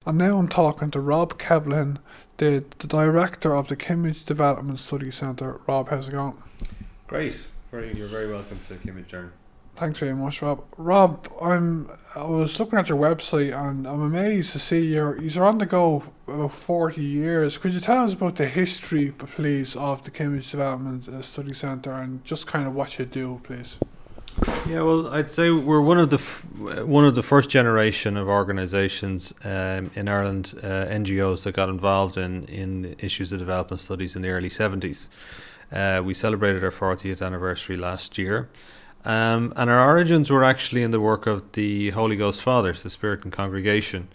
And now I'm talking to Rob Kevlihan, the director of the Kimmage Development Studies Centre. Rob, how's it going? Great. You're very welcome to Kimmage, Darren. Thanks very much, Rob. Rob, I was looking at your website and I'm amazed to see you're on the go about 40 years. Could you tell us about the history, please, of the Kimmage Development Studies Centre and just kind of what you do, please? Yeah, well, I'd say we're one of the first generation of organisations in Ireland, NGOs that got involved in issues of development studies in the early 70s. We celebrated our 40th anniversary last year. And our origins were actually in the work of the Holy Ghost Fathers, the Spirit Congregation,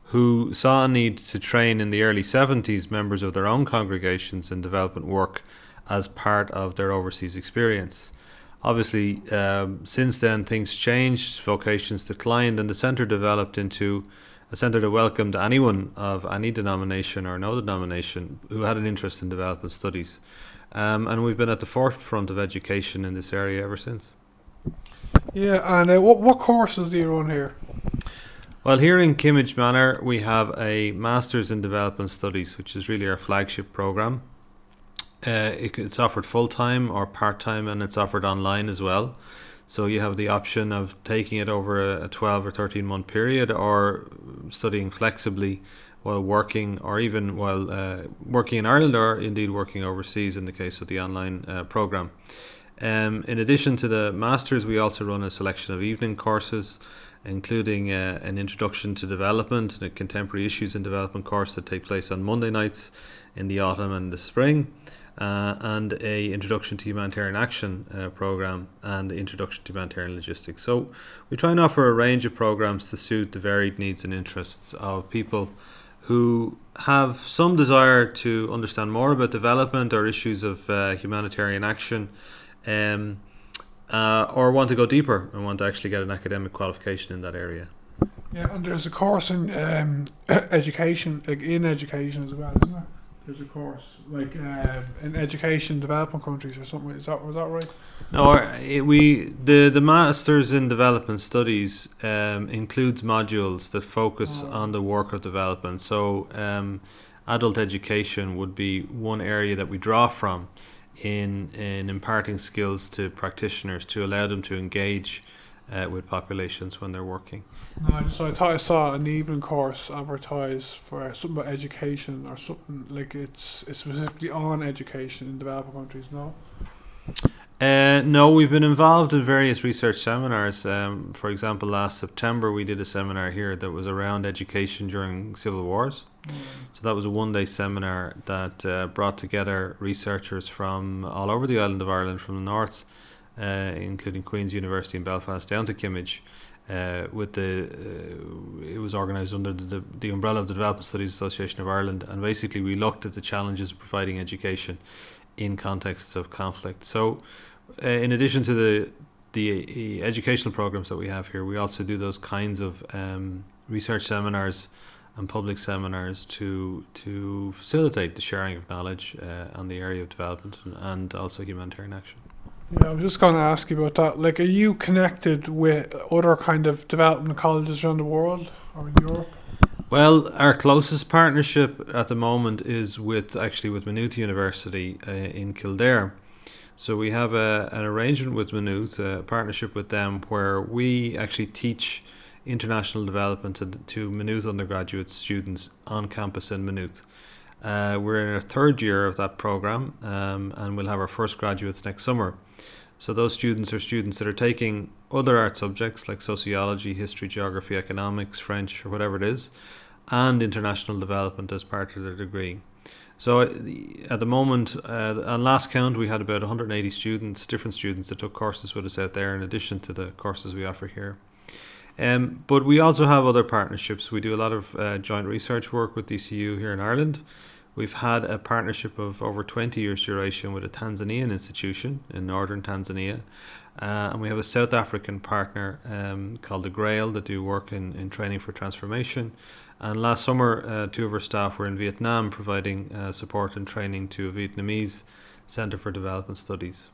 who saw a need to train in the early 70s members of their own congregations in development work as part of their overseas experience. Obviously, since then things changed, vocations declined, and the centre developed into a centre that welcomed anyone of any denomination or no denomination who had an interest in development studies. And we've been at the forefront of education in this area ever since. Yeah, and what courses do you run here? Well, here in Kimmage Manor, we have a Masters in Development Studies, which is really our flagship programme. It's offered full-time or part-time, and it's offered online as well. So you have the option of taking it over a 12 or 13-month period, or studying flexibly while working, or even while working in Ireland, or indeed working overseas in the case of the online programme. In addition to the Masters, we also run a selection of evening courses, including an Introduction to Development and a Contemporary Issues in Development course that take place on Monday nights in the autumn and the spring, and a Introduction to Humanitarian Action programme and Introduction to Humanitarian Logistics. So we try and offer a range of programmes to suit the varied needs and interests of people who have some desire to understand more about development or issues of humanitarian action, or want to go deeper and want to actually get an academic qualification in that area. Yeah, and there's a course in education, like in education as well, isn't there? There's a course like in education developing countries or something. Was that right? No, the Masters in Development Studies includes modules that focus on the work of development. So adult education would be one area that we draw from in imparting skills to practitioners to allow them to engage with populations when they're working. No, I thought I saw an evening course advertised for something about education or something like it's specifically on education in developing countries. No. No, we've been involved in various research seminars. For example, last September we did a seminar here that was around education during civil wars. So that was a one-day seminar that brought together researchers from all over the island of Ireland, from the north, including Queen's University in Belfast, down to Kimmage. It was organised under the umbrella of the Development Studies Association of Ireland, and basically we looked at the challenges of providing education in contexts of conflict. So in addition to the educational programs that we have here, we also do those kinds of research seminars and public seminars to facilitate the sharing of knowledge on the area of development and also humanitarian action. Yeah, I was just going to ask you about that. Like, are you connected with other kind of development colleges around the world or in Europe? Well, our closest partnership at the moment is with Maynooth University in Kildare. So we have an arrangement with Maynooth, a partnership with them, where we actually teach international development to Maynooth undergraduate students on campus in Maynooth. We're in our third year of that programme, and we'll have our first graduates next summer. So those students are students that are taking other art subjects like sociology, history, geography, economics, French, or whatever it is, and international development as part of their degree. So at the moment, on last count, we had about 180 students, different students that took courses with us out there in addition to the courses we offer here. But we also have other partnerships. We do a lot of joint research work with DCU here in Ireland. We've had a partnership of over 20 years duration with a Tanzanian institution in northern Tanzania. And we have a South African partner called the Grail that do work in training for transformation. And last summer, two of our staff were in Vietnam providing support and training to a Vietnamese Centre for Development Studies.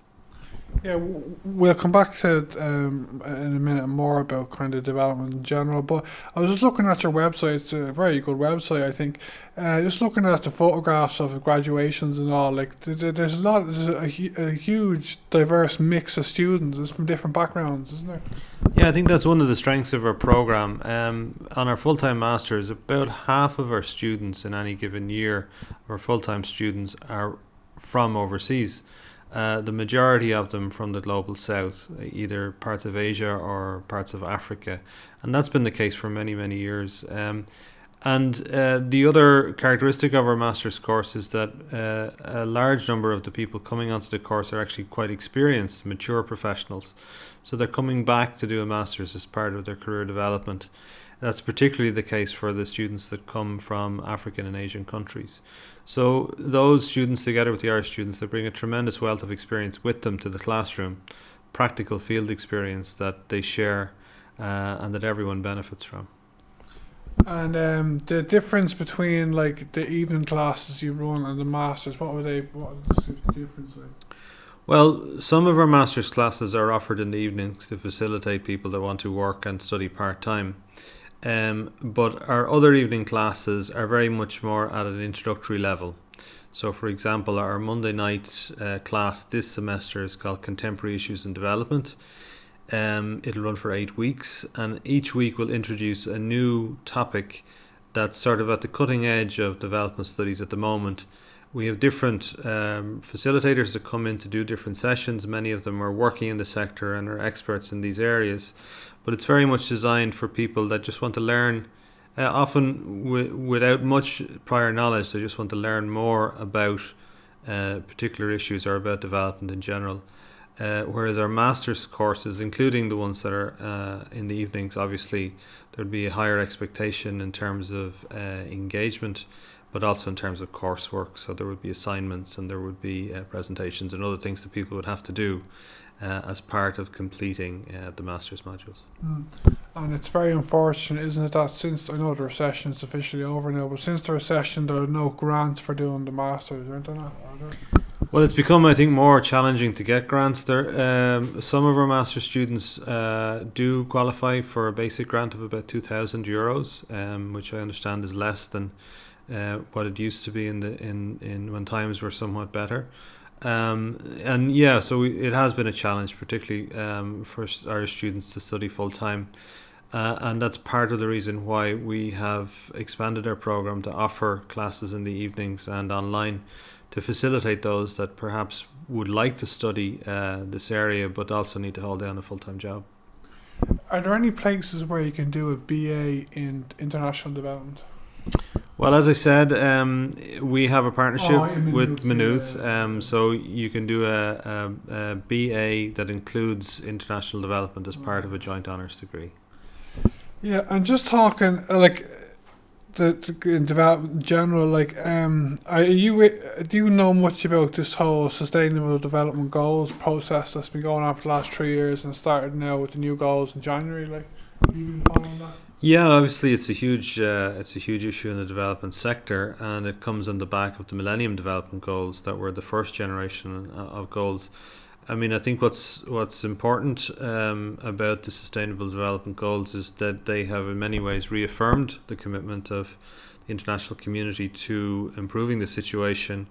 Yeah, we'll come back to in a minute more about kind of development in general. But I was just looking at your website. It's a very good website, I think. Just looking at the photographs of the graduations and all, like there's a lot, a huge diverse mix of students. It's from different backgrounds, isn't there? Yeah, I think that's one of the strengths of our program. On our full-time masters, about half of our students in any given year, our full-time students, are from overseas. The majority of them from the global south, either parts of Asia or parts of Africa, and that's been the case for many, many years. And the other characteristic of our master's course is that a large number of the people coming onto the course are actually quite experienced, mature professionals. So they're coming back to do a master's as part of their career development. That's particularly the case for the students that come from African and Asian countries. So those students, together with the Irish students, they bring a tremendous wealth of experience with them to the classroom, practical field experience that they share and that everyone benefits from. And the difference between like the evening classes you run and the masters, what was the difference like? Well, some of our master's classes are offered in the evenings to facilitate people that want to work and study part-time. But our other evening classes are very much more at an introductory level. So, for example, our Monday night class this semester is called Contemporary Issues and Development. It'll run for 8 weeks, and each week will introduce a new topic that's sort of at the cutting edge of development studies at the moment. We have different facilitators that come in to do different sessions. Many of them are working in the sector and are experts in these areas. But it's very much designed for people that just want to learn, often without much prior knowledge. They just want to learn more about particular issues or about development in general. Whereas our master's courses, including the ones that are in the evenings, obviously there'd be a higher expectation in terms of engagement, but also in terms of coursework. So there would be assignments and there would be presentations and other things that people would have to do as part of completing the master's modules. And it's very unfortunate, isn't it, that since I know the recession is officially over now, but since the recession there are no grants for doing the masters, aren't there? Well, it's become, I think, more challenging to get grants. There, some of our master students do qualify for a basic grant of about €2,000, which I understand is less than what it used to be in when times were somewhat better. And yeah, so it has been a challenge, particularly for our students to study full time. And that's part of the reason why we have expanded our program to offer classes in the evenings and online to facilitate those that perhaps would like to study this area but also need to hold down a full-time job. Are there any places where you can do a BA in international development? Well, as I said, we have a partnership with Maynooth, Maynooth, so you can do a BA that includes international development as part of a joint honours degree. Yeah, and just talking like the development in general, like do you know much about this whole sustainable development goals process that's been going on for the last 3 years and started now with the new goals in January? Like, have you been following that? Yeah, obviously it's a huge issue in the development sector, and it comes on the back of the Millennium Development Goals that were the first generation of goals. I mean, I think what's important about the Sustainable Development Goals is that they have in many ways reaffirmed the commitment of the international community to improving the situation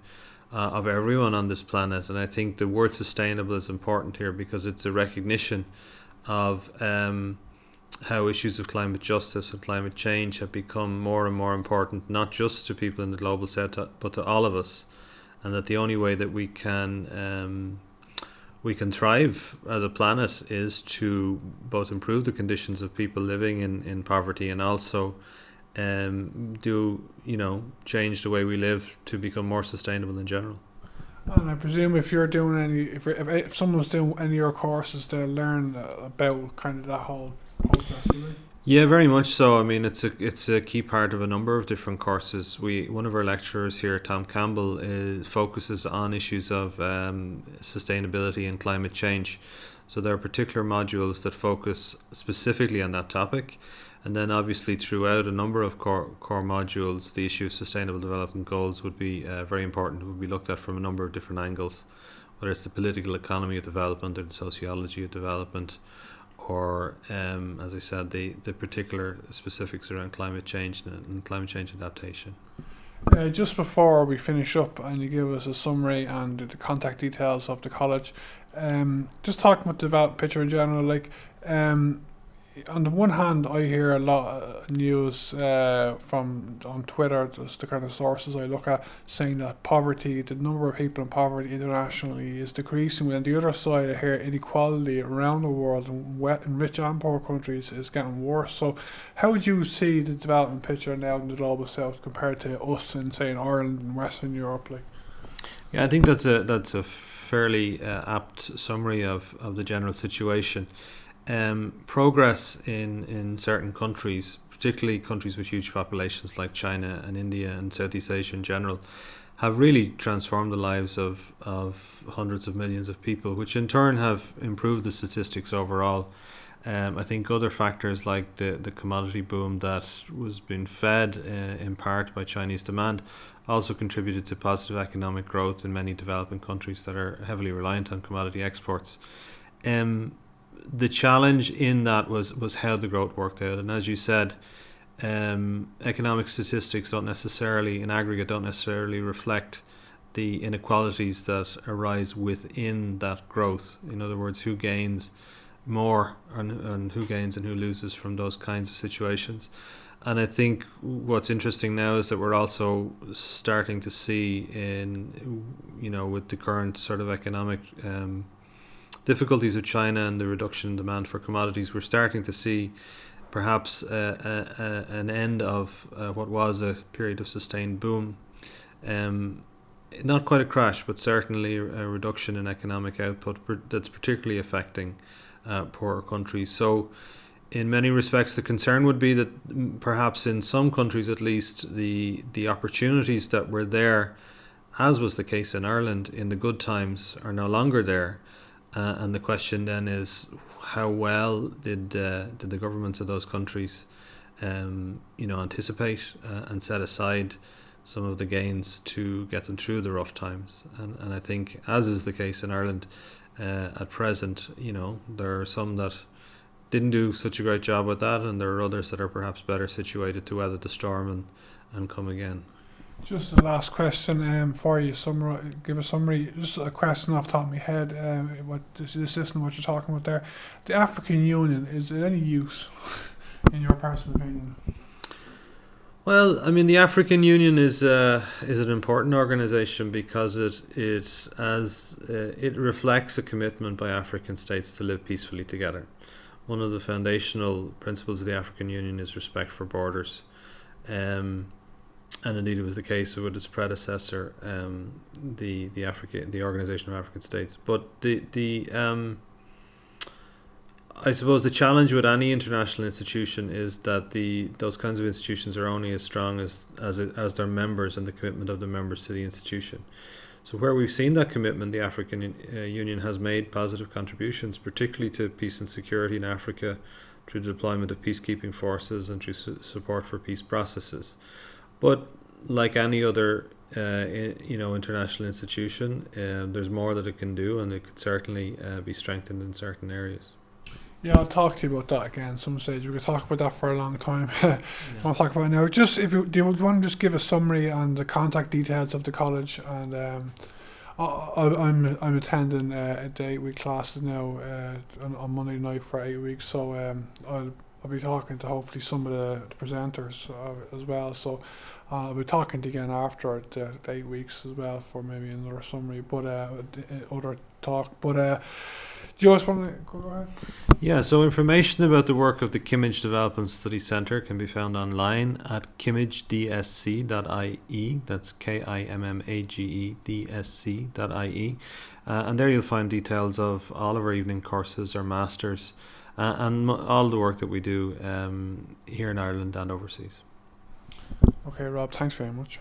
of everyone on this planet. And I think the word sustainable is important here because it's a recognition of how issues of climate justice and climate change have become more and more important, not just to people in the global south, but to all of us. And that the only way that we can thrive as a planet is to both improve the conditions of people living in poverty and also change the way we live to become more sustainable in general. And I presume if you're doing if someone's doing any of your courses, they'll learn about kind of that whole process, really. Yeah, very much so. I mean, it's a key part of a number of different courses. One of our lecturers here, Tom Campbell, focuses on issues of sustainability and climate change. So there are particular modules that focus specifically on that topic. And then obviously throughout a number of core modules, the issue of sustainable development goals would be very important. It would be looked at from a number of different angles, whether it's the political economy of development or the sociology of development, or as I said, the particular specifics around climate change and climate change adaptation. Just before we finish up and you give us a summary and the contact details of the college, just talking about the development picture in general, like on the one hand, I hear a lot of news from on Twitter, just the kind of sources I look at, saying that poverty, the number of people in poverty internationally is decreasing. And the other side, I hear inequality around the world in rich and poor countries is getting worse. So how would you see the development picture now in the global south compared to us in, say, in Ireland and Western Europe? Like, yeah, I think that's a fairly apt summary of the general situation. Progress in certain countries, particularly countries with huge populations like China and India and Southeast Asia in general, have really transformed the lives of hundreds of millions of people, which in turn have improved the statistics overall. I think other factors like the commodity boom that was being fed in part by Chinese demand also contributed to positive economic growth in many developing countries that are heavily reliant on commodity exports. The challenge in that was how the growth worked out, and as you said, economic statistics in aggregate don't necessarily reflect the inequalities that arise within that growth. In other words, who gains more and who gains and who loses from those kinds of situations. And I think what's interesting now is that we're also starting to see with the current sort of economic difficulties of China and the reduction in demand for commodities, we're starting to see perhaps an end of what was a period of sustained boom. Not quite a crash, but certainly a reduction in economic output that's particularly affecting poorer countries. So in many respects, the concern would be that perhaps in some countries at least, the opportunities that were there, as was the case in Ireland in the good times, are no longer there. And the question then is, how well did the governments of those countries, anticipate and set aside some of the gains to get them through the rough times? And I think, as is the case in Ireland at present, there are some that didn't do such a great job with that, and there are others that are perhaps better situated to weather the storm and come again. Just the last question for you. Give a summary. Just a question off the top of my head. What you're talking about there? The African Union, is it any use in your personal opinion? Well, I mean, the African Union is an important organisation because it reflects a commitment by African states to live peacefully together. One of the foundational principles of the African Union is respect for borders. And indeed, it was the case with its predecessor, the Organization of African States. But I suppose the challenge with any international institution is that those kinds of institutions are only as strong as their members and the commitment of the members to the institution. So where we've seen that commitment, the African Union has made positive contributions, particularly to peace and security in Africa, through the deployment of peacekeeping forces and through support for peace processes. But like any other, international institution, there's more that it can do, and it could certainly be strengthened in certain areas. Yeah, I'll talk to you about that again some stage. We could talk about that for a long time. I'll talk about it now. Just do you want to just give a summary on the contact details of the college? And I'm attending the 8-week class now on Monday night for 8 weeks. So I'll be talking to hopefully some of the presenters as well. So I'll be talking to you again after the 8 weeks as well for maybe another summary, but other talk. But do you just want to go ahead? Yeah, so information about the work of the Kimmage Development Studies Centre can be found online at kimmagedsc.ie. That's KIMMAGEDSC.ie. And there you'll find details of all of our evening courses, our masters, and all the work that we do here in Ireland and overseas. Okay, Rob, thanks very much.